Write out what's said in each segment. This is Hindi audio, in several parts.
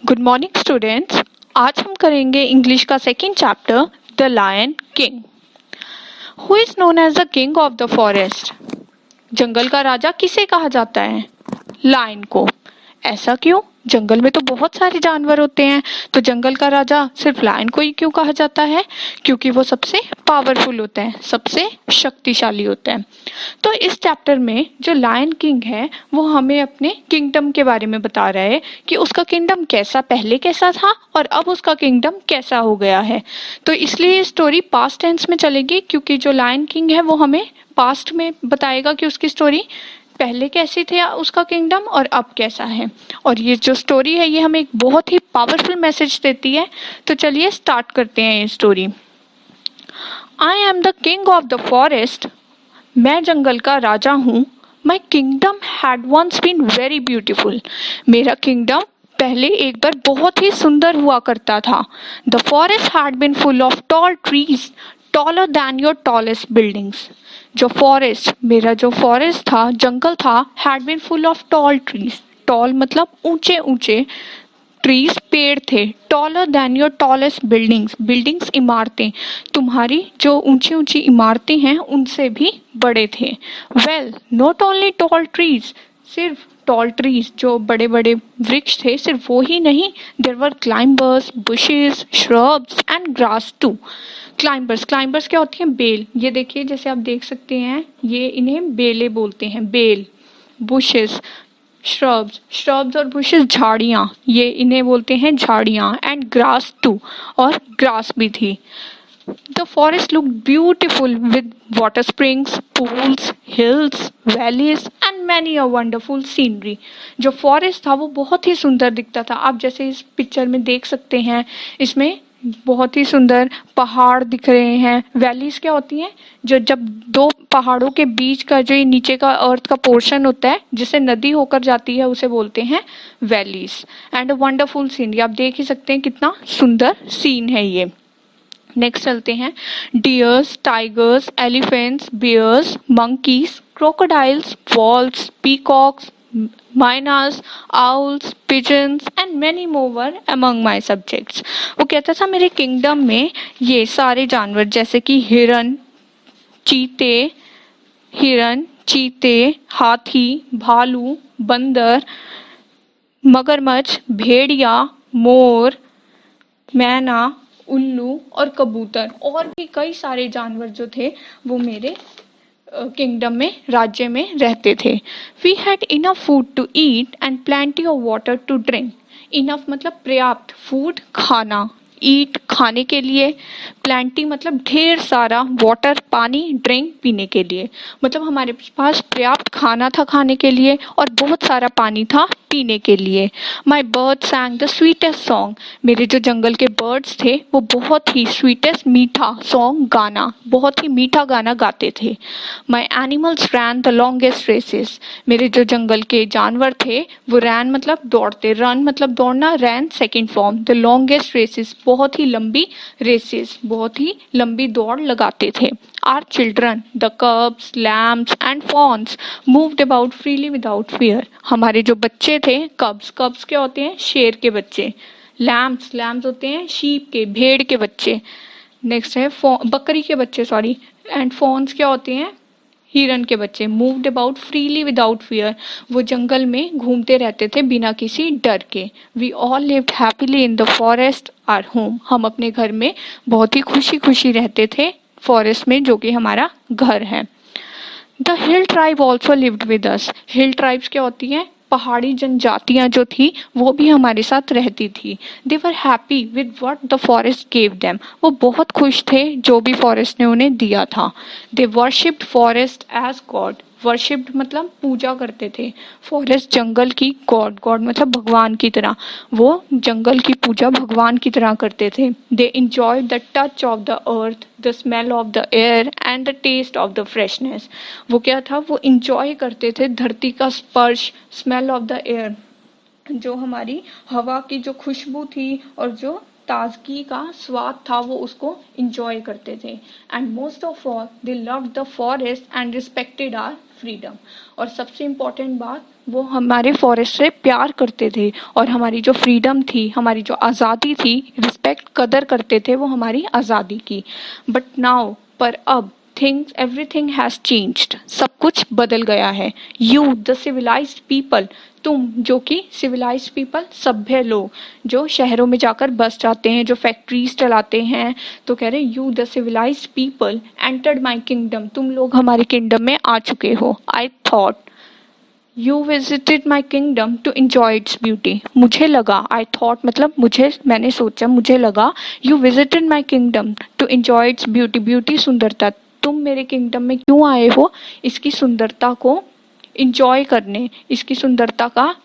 Good morning students. आज हम करेंगे इंग्लिश का second chapter the lion king. Who is known as the king of the forest. जंगल का राजा किसे कहा जाता है? लायन को। ऐसा क्यों? जंगल में तो बहुत सारे जानवर होते हैं, तो जंगल का राजा सिर्फ लायन को ही क्यों कहा जाता है? क्योंकि वो सबसे पावरफुल होता है, सबसे शक्तिशाली होता है। तो इस चैप्टर में जो लायन किंग है वो हमें अपने किंगडम के बारे में बता रहा है कि उसका किंगडम कैसा, पहले कैसा था और अब उसका किंगडम कैसा हो गया है। तो इसलिए स्टोरी पास्ट टेंस में चलेगी, क्योंकि जो लायन किंग है वो हमें पास्ट में बताएगा कि उसकी स्टोरी पहले कैसी थे उसका किंगडम और अब कैसा है। और ये जो स्टोरी है ये हमें एक बहुत ही पावरफुल मैसेज देती है। तो चलिए स्टार्ट करते हैं ये story. I am the king of the forest. मैं जंगल का राजा हूँ। My kingdom had once been very beautiful. मेरा किंगडम पहले एक बार बहुत ही सुंदर हुआ करता था। The forest had been full of tall trees taller than your tallest buildings. जो फॉरेस्ट, मेरा जो फॉरेस्ट था, जंगल था, had been full of tall trees. Tall मतलब ऊंचे ऊंचे, ट्रीज पेड़ थे। Taller than your tallest buildings, buildings इमारतें, तुम्हारी जो ऊंची ऊंची इमारतें हैं उनसे भी बड़े थे। Well not only tall trees, सिर्फ टॉल ट्रीज जो बड़े बड़े वृक्ष थे, सिर्फ वो ही नहीं, there were climbers, bushes, shrubs and grass too. Climbers, climbers क्या होती हैं? बेल। ये देखिए, जैसे आप देख सकते हैं, ये इन्हें बेले बोलते हैं, बेल। बुशेस, श्रब्स, श्रब्स और बुशेस झाड़ियाँ, ये इन्हें बोलते हैं झाड़ियाँ। एंड ग्रास टू, और ग्रास भी थी। The forest look beautiful with water springs, pools, hills, valleys and many a wonderful scenery. जो फॉरेस्ट था वो बहुत ही सुंदर दिखता था। आप जैसे इस पिक्चर में देख सकते हैं, इसमें बहुत ही सुंदर पहाड़ दिख रहे हैं। वैलीज क्या होती हैं? जो जब दो पहाड़ों के बीच का जो ये नीचे का अर्थ का पोर्शन होता है जिसे नदी होकर जाती है उसे बोलते हैं वैलीज। एंड वंडरफुल सीनरी, आप देख ही सकते हैं कितना सुंदर सीन है ये। नेक्स्ट चलते हैं। Deers, tigers, elephants, bears, monkeys, crocodiles, wolves, peacocks, mynas, owls, pigeons and many more among my subjects. वो कहता था मेरे किंगडम में ये सारे जानवर जैसे कि चीते, हाथी, भालू, बंदर, मगरमच्छ, भेड़िया, मोर, मैना, उल्लू और कबूतर, और भी कई सारे जानवर जो थे वो मेरे किंगडम में, राज्य में रहते थे। We had enough food to eat and plenty of water to drink. Enough मतलब पर्याप्त, फूड खाना, ईट खाने के लिए, प्लेंटी मतलब ढेर सारा, वाटर पानी, ड्रिंक पीने के लिए। मतलब हमारे पास पर्याप्त खाना था खाने के लिए और बहुत सारा पानी था पीने के लिए। My bird sang the sweetest song. मेरे जो जंगल के बर्ड्स थे वो बहुत ही स्वीटेस्ट, मीठा सॉन्ग, गाना, बहुत ही मीठा गाना गाते थे। My animals ran the longest races. मेरे जो जंगल के जानवर थे वो रैन मतलब दौड़ते, रन मतलब दौड़ना, ran second form, the longest races बहुत ही लंबी रेसेस, बहुत ही लंबी दौड़ लगाते थे। Our children the cubs, lambs and fawns moved about freely without fear. हमारे जो बच्चे थे, कब्स, कब्स क्या होते हैं? शेर के बच्चे। लैम्स, लैम्स होते हैं शीप के, भेड़ के बच्चे। नेक्स्ट है बकरी के बच्चे, सॉरी। एंड फॉन्स क्या होते हैं? हिरन के बच्चे। Moved about freely without fear, वो जंगल में घूमते रहते थे बिना किसी डर के। We all lived happily in the forest our home. हम अपने घर में बहुत ही खुशी खुशी रहते थे फॉरेस्ट में, जो कि हमारा घर है। The hill tribe also lived with us. Hill tribes क्या होती हैं? पहाड़ी जनजातियां जो थी वो भी हमारे साथ रहती थी। They were happy with what the forest gave them. वो बहुत खुश थे जो भी फॉरेस्ट ने उन्हें दिया था। They worshipped forest as God. Worshipped मतलब पूजा करते थे फॉरेस्ट, जंगल की, गॉड, गॉड मतलब भगवान की तरह। वो जंगल की पूजा भगवान की तरह करते थे। They enjoyed the touch of the earth, the smell of the air and the taste of the freshness. वो क्या था? वो इंजॉय करते थे धरती का स्पर्श, स्मेल ऑफ द एयर, जो हमारी हवा की जो खुशबू थी और जो ताजगी का स्वाद था वो उसको इंजॉय करते थे। And most of all they loved the forest and respected our freedom. और सबसे इम्पोर्टेंट बात, वो हमारे फॉरेस्ट से प्यार करते थे और हमारी जो फ्रीडम थी, हमारी जो आज़ादी थी, रिस्पेक्ट कदर करते थे वो हमारी आज़ादी की। बट नाउ, पर अब थिंग्स एवरीथिंग हैज़ चेंज्ड, सब कुछ बदल गया है। यू द सिविलाइज्ड पीपल, तुम जो कि सिविलाइज्ड पीपल, सभ्य लोग जो शहरों में जाकर बस जाते हैं, जो फैक्ट्रीज चलाते हैं, तो कह रहे you the civilised people entered my kingdom, तुम लोग हमारे किंगडम में आ चुके हो। I thought you visited my kingdom to enjoy its beauty, मुझे लगा, आई थॉट मतलब मुझे, मैंने सोचा, मुझे लगा, you visited my kingdom to enjoy its beauty, beauty सुंदरता, तुम मेरे किंगडम में क्यों आए हो, इसकी सुंदरता को इंजॉय करने, इसकी सुंदरता का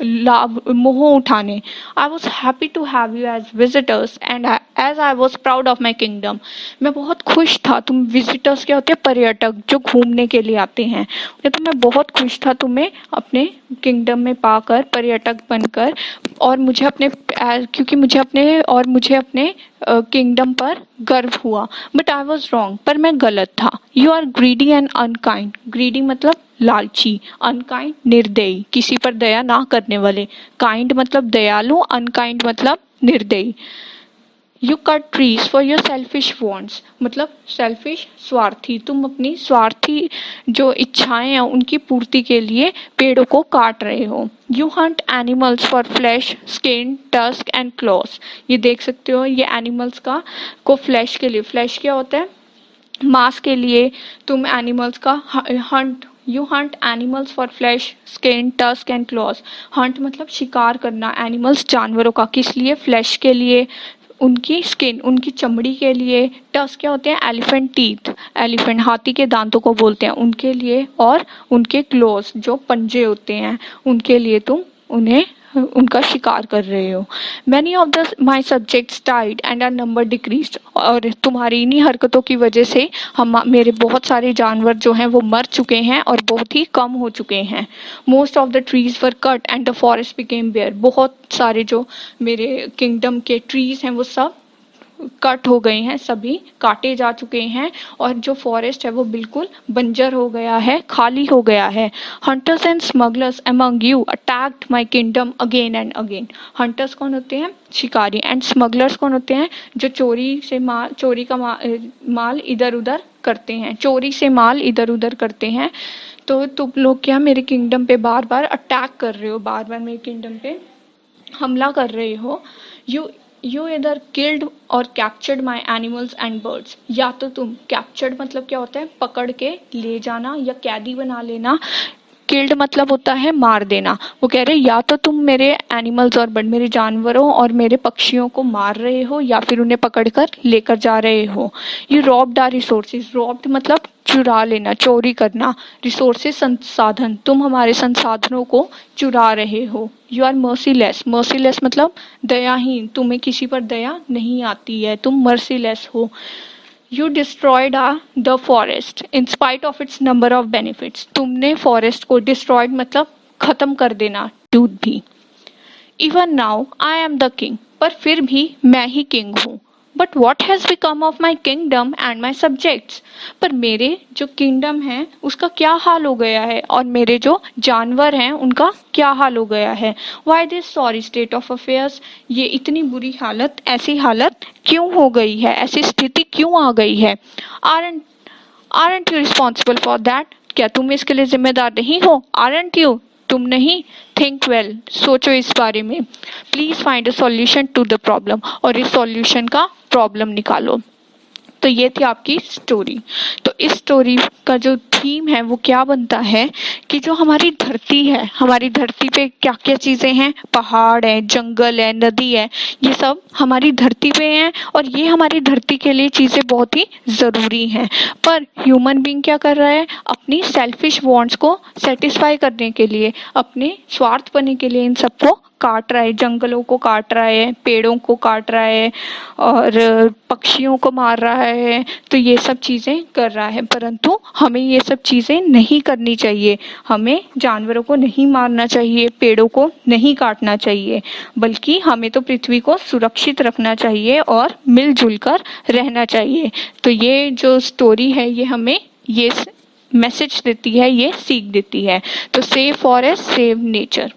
लाभ, मोह उठाने। I was happy to have you as visitors and as I was proud of my kingdom, मैं बहुत खुश था। तुम विजिटर्स क्या होते हैं, पर्यटक जो घूमने के लिए आते हैं, तो मैं बहुत खुश था तुम्हें अपने किंगडम में पाकर, पर्यटक बनकर, और मुझे अपने, क्योंकि मुझे अपने किंगडम पर गर्व हुआ। बट आई वॉज रॉन्ग, पर मैं गलत था। You are greedy and unkind, greedy मतलब लालची, अनकाइंड निर्दयी, किसी पर दया ना करने वाले, काइंड मतलब दयालु, अनकाइंड मतलब निर्दयी। You cut trees for your selfish wants, मतलब सेल्फिश, स्वार्थी, तुम अपनी स्वार्थी जो इच्छाएं हैं उनकी पूर्ति के लिए पेड़ों को काट रहे हो। You hunt animals for flesh, skin, tusk and claws, ये देख सकते हो, ये एनिमल्स को फ्लैश के लिए, फ्लैश क्या होता है, मांस के लिए तुम एनिमल्स का Hunt, you hunt animals for flesh, skin, tusk and clause. Hunt मतलब शिकार करना, एनिमल्स जानवरों का, किस लिए, फ्लैश के लिए, उनकी स्किन, उनकी चमड़ी के लिए, टस्क क्या होते हैं, एलिफेंट टीथ, एलिफेंट हाथी के दांतों को बोलते हैं, उनके लिए, और उनके क्लोज जो पंजे होते हैं उनके लिए तुम उन्हें, उनका शिकार कर रहे हो। Many of the my subjects died and are number decrease, और तुम्हारी इन्हीं हरकतों की वजह से मेरे बहुत सारे जानवर जो हैं वो मर चुके हैं और बहुत ही कम हो चुके हैं। Most of the trees were cut and the forest became bare, बहुत सारे जो मेरे किंगडम के ट्रीज हैं वो सब कट हो गए हैं, सभी काटे जा चुके हैं, और जो फॉरेस्ट है वो बिल्कुल बंजर हो गया है, खाली हो गया है। Hunters and smugglers among you attacked my kingdom again and again, hunters कौन होते हैं, शिकारी, एंड स्मगलर्स कौन होते हैं, जो चोरी का माल इधर उधर करते हैं, चोरी से माल इधर उधर करते हैं। तो तुम लोग क्या मेरे किंगडम पे बार बार अटैक कर रहे हो, बार बार मेरे किंगडम पे हमला कर रहे हो। यू इधर किल्ड और captured my animals and birds, या तो तुम, कैप्चर्ड मतलब क्या होता है, पकड़ के ले जाना या कैदी बना लेना, किल्ड मतलब होता है मार देना। वो कह रहे या तो तुम मेरे एनिमल्स और बर्ड, मेरे जानवरों और मेरे पक्षियों को मार रहे हो या फिर उन्हें पकड़कर लेकर जा रहे हो। You robbed our resources, robbed मतलब चुरा लेना, चोरी करना, रिसोर्सेज संसाधन, तुम हमारे संसाधनों को चुरा रहे हो। यू आर मर्सीलेस, मर्सीलेस मतलब दयाहीन, तुम्हें किसी पर दया नहीं आती है, तुम मर्सीलेस हो। You destroyed the forest in spite of its number of benefits, तुमने फॉरेस्ट को, डिस्ट्रॉयड मतलब खत्म कर देना, टूट भी। Even now I am the king, पर फिर भी मैं ही किंग हूँ। But what has become of my kingdom and my subjects, पर मेरे जो किंगडम है उसका क्या हाल हो गया है, और मेरे जो जानवर हैं उनका क्या हाल हो गया है। Why this sorry state of affairs, ये इतनी बुरी हालत, ऐसी हालत क्यों हो गई है, ऐसी स्थिति क्यों आ गई है। Aren't you responsible for that, क्या तुम इसके लिए जिम्मेदार नहीं हो। Aren't you, तुम नहीं। थिंक वेल, सोचो इस बारे में। Please find a solution to the problem, और इस सॉल्यूशन का प्रॉब्लम निकालो। तो ये थी आपकी स्टोरी। तो इस स्टोरी का जो थीम है वो क्या बनता है कि जो हमारी धरती है, हमारी धरती पे क्या क्या चीज़ें हैं, पहाड़ है, जंगल है, नदी है, ये सब हमारी धरती पे हैं, और ये हमारी धरती के लिए चीज़ें बहुत ही ज़रूरी हैं। पर ह्यूमन बीइंग क्या कर रहा है, अपनी सेल्फिश वांट्स को सेटिस्फाई करने के लिए, अपने स्वार्थ बनने के लिए इन सबको काट रहा है, जंगलों को काट रहा है, पेड़ों को काट रहा है और पक्षियों को मार रहा है, तो ये सब चीज़ें कर रहा है। परंतु हमें ये सब चीज़ें नहीं करनी चाहिए। हमें जानवरों को नहीं मारना चाहिए, पेड़ों को नहीं काटना चाहिए, बल्कि हमें तो पृथ्वी को सुरक्षित रखना चाहिए और मिलजुल कर रहना चाहिए। तो ये जो स्टोरी है ये हमें ये मैसेज देती है, ये सीख देती है। तो save forest, save nature.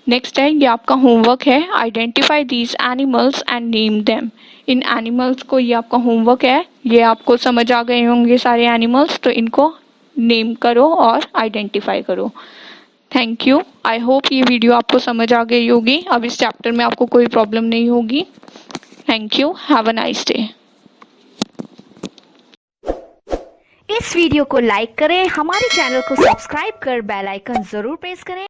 Next है, ये आपका होमवर्क है, identify these animals and name them. In animals को, ये आपका होमवर्क है, ये आपको समझ आ गए होंगे सारे एनिमल्स, तो इनको नेम करो और आइडेंटिफाई करो। Thank you. आई होप ये वीडियो आपको समझ आ गई होगी। अब इस चैप्टर में आपको कोई प्रॉब्लम नहीं होगी। Thank you. Have a nice day. इस वीडियो को लाइक करें, हमारे चैनल को सब्सक्राइब कर बेल आइकन जरूर प्रेस करें।